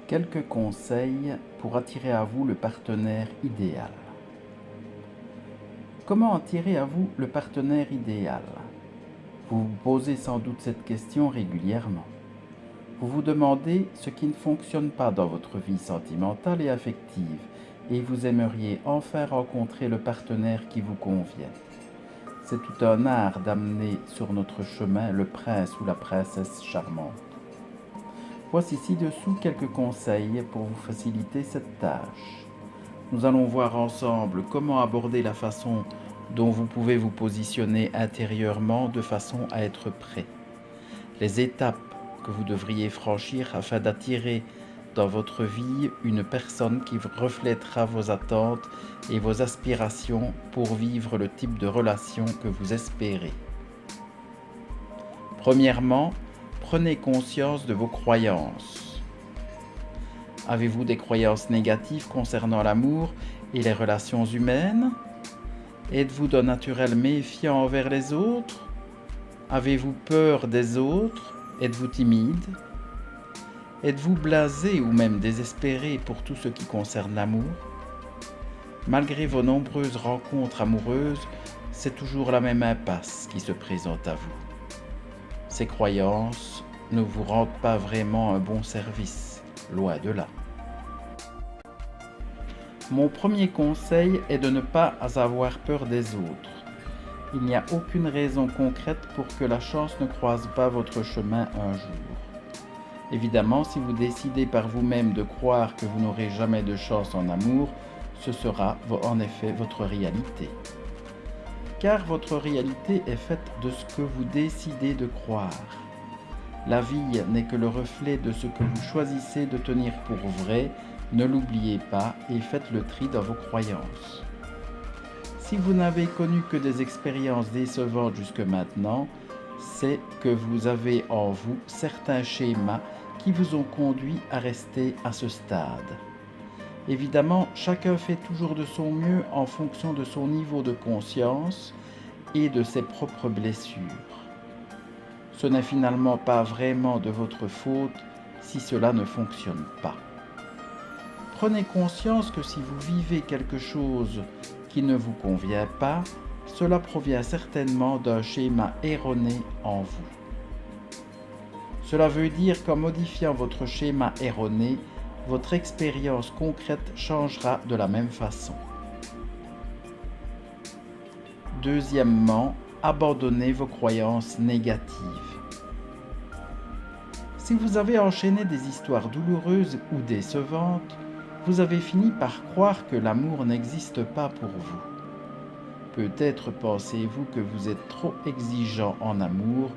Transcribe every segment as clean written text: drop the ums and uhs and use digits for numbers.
Quelques conseils pour attirer à vous le partenaire idéal. Comment attirer à vous le partenaire idéal? Vous vous posez sans doute cette question régulièrement. Vous vous demandez ce qui ne fonctionne pas dans votre vie sentimentale et affective et vous aimeriez enfin rencontrer le partenaire qui vous convient. C'est tout un art d'amener sur notre chemin le prince ou la princesse charmante. Voici ci-dessous quelques conseils pour vous faciliter cette tâche. Nous allons voir ensemble comment aborder la façon dont vous pouvez vous positionner intérieurement de façon à être prêt. Les étapes que vous devriez franchir afin d'attirer dans votre vie une personne qui reflètera vos attentes et vos aspirations pour vivre le type de relation que vous espérez. Premièrement, prenez conscience de vos croyances. Avez-vous des croyances négatives concernant l'amour et les relations humaines? Êtes-vous d'un naturel méfiant envers les autres? Avez-vous peur des autres? Êtes-vous timide? Êtes-vous blasé ou même désespéré pour tout ce qui concerne l'amour? Malgré vos nombreuses rencontres amoureuses, c'est toujours la même impasse qui se présente à vous. Ces croyances ne vous rendent pas vraiment un bon service, loin de là. Mon premier conseil est de ne pas avoir peur des autres. Il n'y a aucune raison concrète pour que la chance ne croise pas votre chemin un jour. Évidemment, si vous décidez par vous-même de croire que vous n'aurez jamais de chance en amour, ce sera en effet votre réalité. Car votre réalité est faite de ce que vous décidez de croire. La vie n'est que le reflet de ce que vous choisissez de tenir pour vrai, ne l'oubliez pas et faites le tri dans vos croyances. Si vous n'avez connu que des expériences décevantes jusque maintenant, c'est que vous avez en vous certains schémas qui vous ont conduit à rester à ce stade. Évidemment, chacun fait toujours de son mieux en fonction de son niveau de conscience et de ses propres blessures. Ce n'est finalement pas vraiment de votre faute si cela ne fonctionne pas. Prenez conscience que si vous vivez quelque chose qui ne vous convient pas, cela provient certainement d'un schéma erroné en vous. Cela veut dire qu'en modifiant votre schéma erroné, votre expérience concrète changera de la même façon. Deuxièmement, abandonnez vos croyances négatives. Si vous avez enchaîné des histoires douloureuses ou décevantes, vous avez fini par croire que l'amour n'existe pas pour vous. Peut-être pensez-vous que vous êtes trop exigeant en amour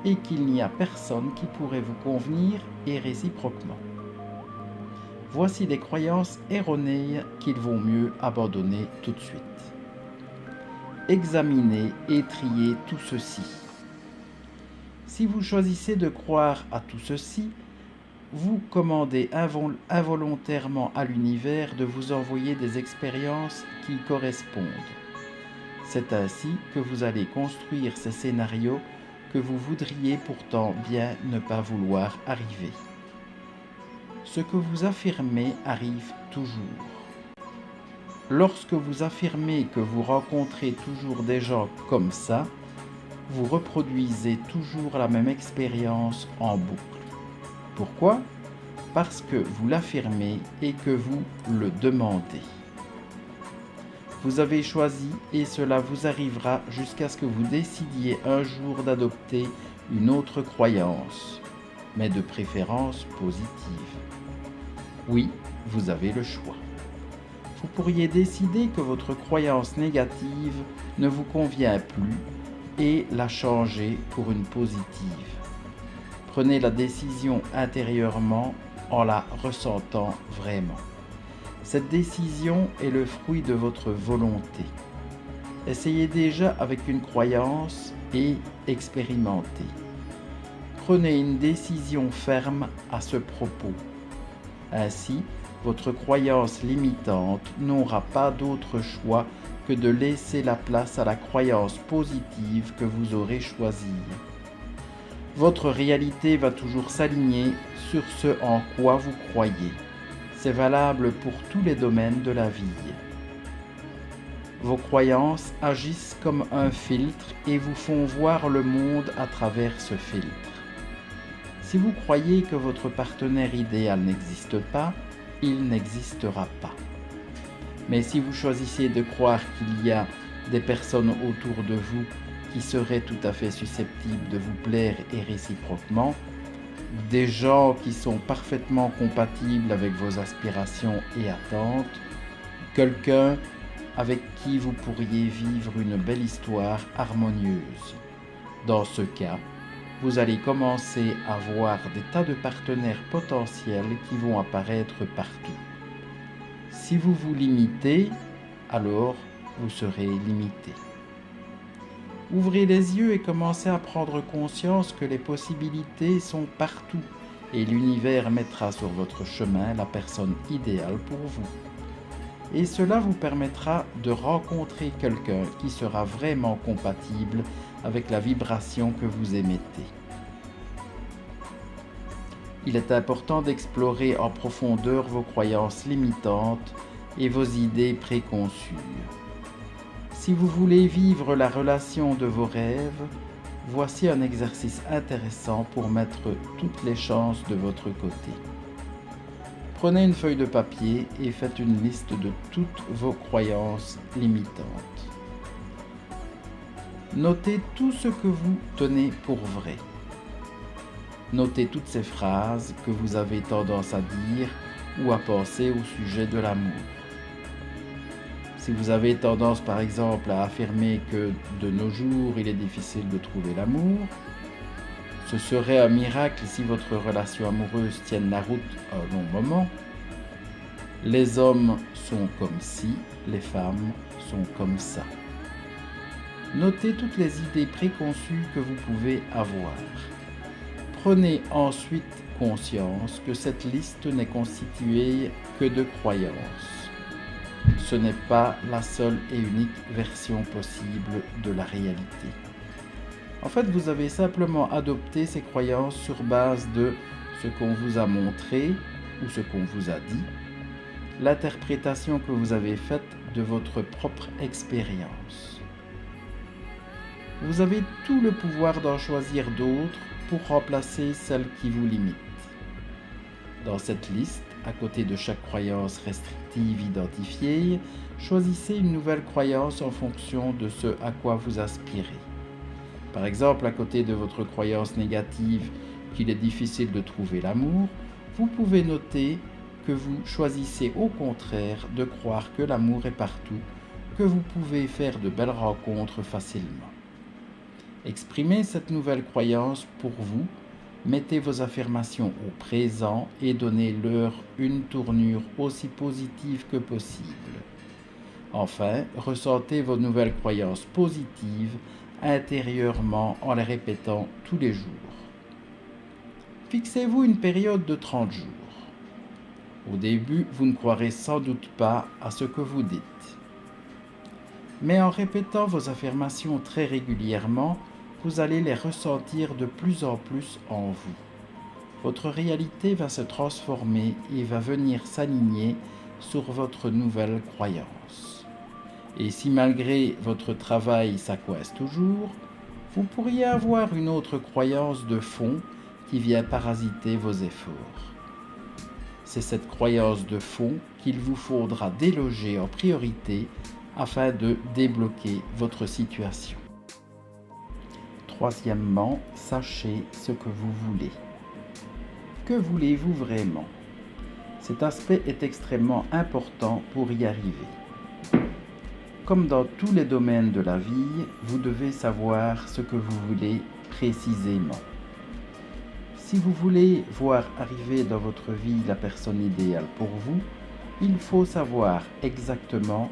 et qu'il n'y a personne qui pourrait vous convenir et réciproquement. Voici des croyances erronées qu'il vaut mieux abandonner tout de suite. Examinez et triez tout ceci. Si vous choisissez de croire à tout ceci, vous commandez involontairement à l'univers de vous envoyer des expériences qui y correspondent. C'est ainsi que vous allez construire ces scénarios que vous voudriez pourtant bien ne pas vouloir arriver. Ce que vous affirmez arrive toujours. Lorsque vous affirmez que vous rencontrez toujours des gens comme ça, vous reproduisez toujours la même expérience en boucle. Pourquoi? Parce que vous l'affirmez et que vous le demandez. Vous avez choisi et cela vous arrivera jusqu'à ce que vous décidiez un jour d'adopter une autre croyance, mais de préférence positive. Oui, vous avez le choix. Vous pourriez décider que votre croyance négative ne vous convient plus et la changer pour une positive. Prenez la décision intérieurement en la ressentant vraiment. Cette décision est le fruit de votre volonté. Essayez déjà avec une croyance et expérimentez. Prenez une décision ferme à ce propos. Ainsi, votre croyance limitante n'aura pas d'autre choix que de laisser la place à la croyance positive que vous aurez choisie. Votre réalité va toujours s'aligner sur ce en quoi vous croyez. C'est valable pour tous les domaines de la vie. Vos croyances agissent comme un filtre et vous font voir le monde à travers ce filtre. Si vous croyez que votre partenaire idéal n'existe pas, il n'existera pas. Mais si vous choisissez de croire qu'il y a des personnes autour de vous qui seraient tout à fait susceptibles de vous plaire et réciproquement, des gens qui sont parfaitement compatibles avec vos aspirations et attentes, quelqu'un avec qui vous pourriez vivre une belle histoire harmonieuse. Dans ce cas, vous allez commencer à voir des tas de partenaires potentiels qui vont apparaître partout. Si vous vous limitez, alors vous serez limité. Ouvrez les yeux et commencez à prendre conscience que les possibilités sont partout et l'univers mettra sur votre chemin la personne idéale pour vous. Et cela vous permettra de rencontrer quelqu'un qui sera vraiment compatible avec la vibration que vous émettez. Il est important d'explorer en profondeur vos croyances limitantes et vos idées préconçues. Si vous voulez vivre la relation de vos rêves, voici un exercice intéressant pour mettre toutes les chances de votre côté. Prenez une feuille de papier et faites une liste de toutes vos croyances limitantes. Notez tout ce que vous tenez pour vrai. Notez toutes ces phrases que vous avez tendance à dire ou à penser au sujet de l'amour. Si vous avez tendance par exemple à affirmer que de nos jours il est difficile de trouver l'amour, ce serait un miracle si votre relation amoureuse tienne la route un long moment. Les hommes sont comme ci, les femmes sont comme ça. Notez toutes les idées préconçues que vous pouvez avoir. Prenez ensuite conscience que cette liste n'est constituée que de croyances. Ce n'est pas la seule et unique version possible de la réalité. En fait, vous avez simplement adopté ces croyances sur base de ce qu'on vous a montré ou ce qu'on vous a dit, l'interprétation que vous avez faite de votre propre expérience. Vous avez tout le pouvoir d'en choisir d'autres pour remplacer celles qui vous limitent. Dans cette liste, à côté de chaque croyance restrictive identifiée, choisissez une nouvelle croyance en fonction de ce à quoi vous aspirez. Par exemple, à côté de votre croyance négative qu'il est difficile de trouver l'amour, vous pouvez noter que vous choisissez au contraire de croire que l'amour est partout, que vous pouvez faire de belles rencontres facilement. Exprimez cette nouvelle croyance pour vous, mettez vos affirmations au présent et donnez-leur une tournure aussi positive que possible. Enfin, ressentez vos nouvelles croyances positives intérieurement en les répétant tous les jours. Fixez-vous une période de 30 jours. Au début, vous ne croirez sans doute pas à ce que vous dites. Mais en répétant vos affirmations très régulièrement, vous allez les ressentir de plus en plus en vous. Votre réalité va se transformer et va venir s'aligner sur votre nouvelle croyance. Et si malgré votre travail ça coince toujours, vous pourriez avoir une autre croyance de fond qui vient parasiter vos efforts. C'est cette croyance de fond qu'il vous faudra déloger en priorité afin de débloquer votre situation. Troisièmement, sachez ce que vous voulez. Que voulez-vous vraiment? Cet aspect est extrêmement important pour y arriver. Comme dans tous les domaines de la vie, vous devez savoir ce que vous voulez précisément. Si vous voulez voir arriver dans votre vie la personne idéale pour vous, il faut savoir exactement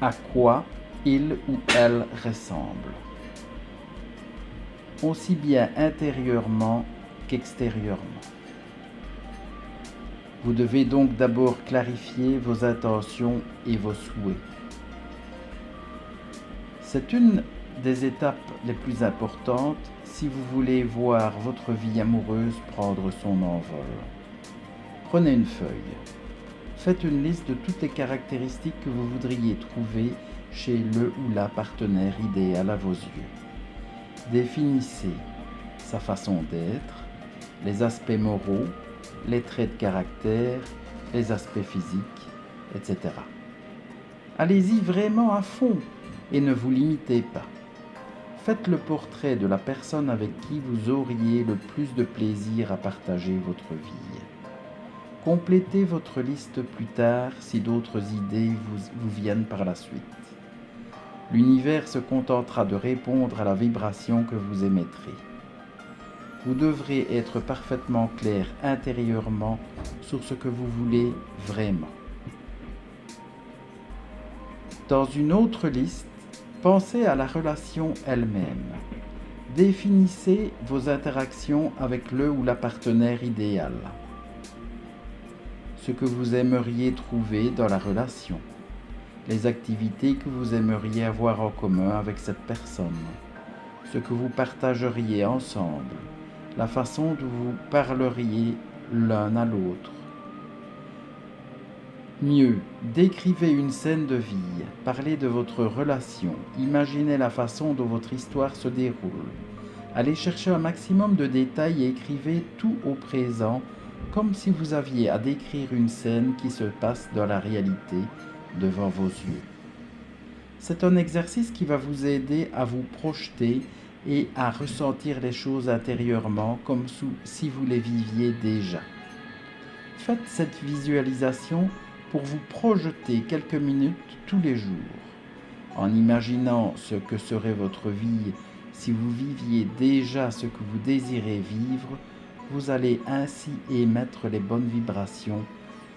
à quoi il ou elle ressemble, aussi bien intérieurement qu'extérieurement. Vous devez donc d'abord clarifier vos intentions et vos souhaits. C'est une des étapes les plus importantes si vous voulez voir votre vie amoureuse prendre son envol. Prenez une feuille. Faites une liste de toutes les caractéristiques que vous voudriez trouver chez le ou la partenaire idéal à vos yeux. Définissez sa façon d'être, les aspects moraux, les traits de caractère, les aspects physiques, etc. Allez-y vraiment à fond et ne vous limitez pas. Faites le portrait de la personne avec qui vous auriez le plus de plaisir à partager votre vie. Complétez votre liste plus tard si d'autres idées vous viennent par la suite. L'univers se contentera de répondre à la vibration que vous émettrez. Vous devrez être parfaitement clair intérieurement sur ce que vous voulez vraiment. Dans une autre liste, pensez à la relation elle-même. Définissez vos interactions avec le ou la partenaire idéal. Ce que vous aimeriez trouver dans la relation. Les activités que vous aimeriez avoir en commun avec cette personne. Ce que vous partageriez ensemble. La façon dont vous parleriez l'un à l'autre. Mieux, décrivez une scène de vie, parlez de votre relation, imaginez la façon dont votre histoire se déroule. Allez chercher un maximum de détails et écrivez tout au présent, comme si vous aviez à décrire une scène qui se passe dans la réalité devant vos yeux. C'est un exercice qui va vous aider à vous projeter et à ressentir les choses intérieurement comme si vous les viviez déjà. Faites cette visualisation pour vous projeter quelques minutes tous les jours, en imaginant ce que serait votre vie si vous viviez déjà ce que vous désirez vivre. Vous allez ainsi émettre les bonnes vibrations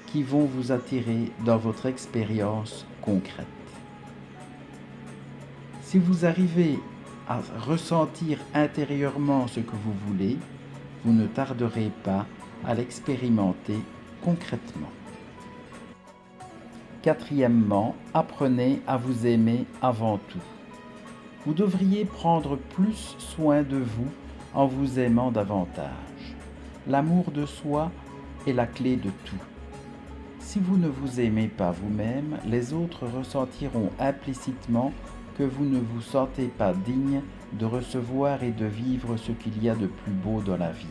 qui vont vous attirer dans votre expérience concrète. Si vous arrivez à ressentir intérieurement ce que vous voulez, vous ne tarderez pas à l'expérimenter concrètement. Quatrièmement, apprenez à vous aimer avant tout. Vous devriez prendre plus soin de vous en vous aimant davantage. L'amour de soi est la clé de tout. Si vous ne vous aimez pas vous-même, les autres ressentiront implicitement que vous ne vous sentez pas digne de recevoir et de vivre ce qu'il y a de plus beau dans la vie.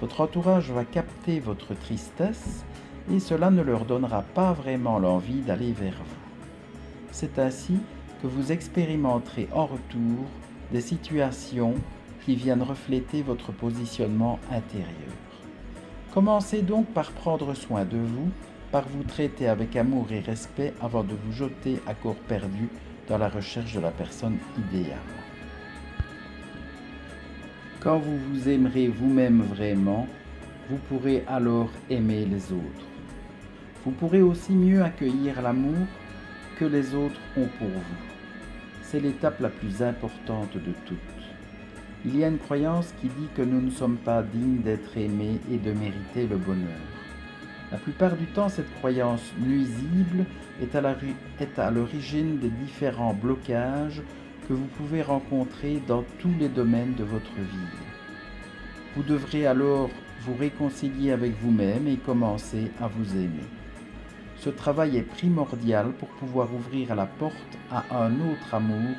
Votre entourage va capter votre tristesse et cela ne leur donnera pas vraiment l'envie d'aller vers vous. C'est ainsi que vous expérimenterez en retour des situations qui viennent refléter votre positionnement intérieur. Commencez donc par prendre soin de vous, par vous traiter avec amour et respect avant de vous jeter à corps perdu dans la recherche de la personne idéale. Quand vous vous aimerez vous-même vraiment, vous pourrez alors aimer les autres. Vous pourrez aussi mieux accueillir l'amour que les autres ont pour vous. C'est l'étape la plus importante de toutes. Il y a une croyance qui dit que nous ne sommes pas dignes d'être aimés et de mériter le bonheur. La plupart du temps, cette croyance nuisible est à l'origine des différents blocages que vous pouvez rencontrer dans tous les domaines de votre vie. Vous devrez alors vous réconcilier avec vous-même et commencer à vous aimer. Ce travail est primordial pour pouvoir ouvrir la porte à un autre amour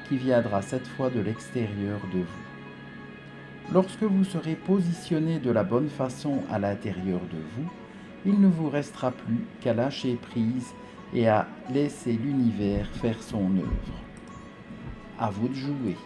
qui viendra cette fois de l'extérieur de vous. Lorsque vous serez positionné de la bonne façon à l'intérieur de vous, il ne vous restera plus qu'à lâcher prise et à laisser l'univers faire son œuvre. À vous de jouer.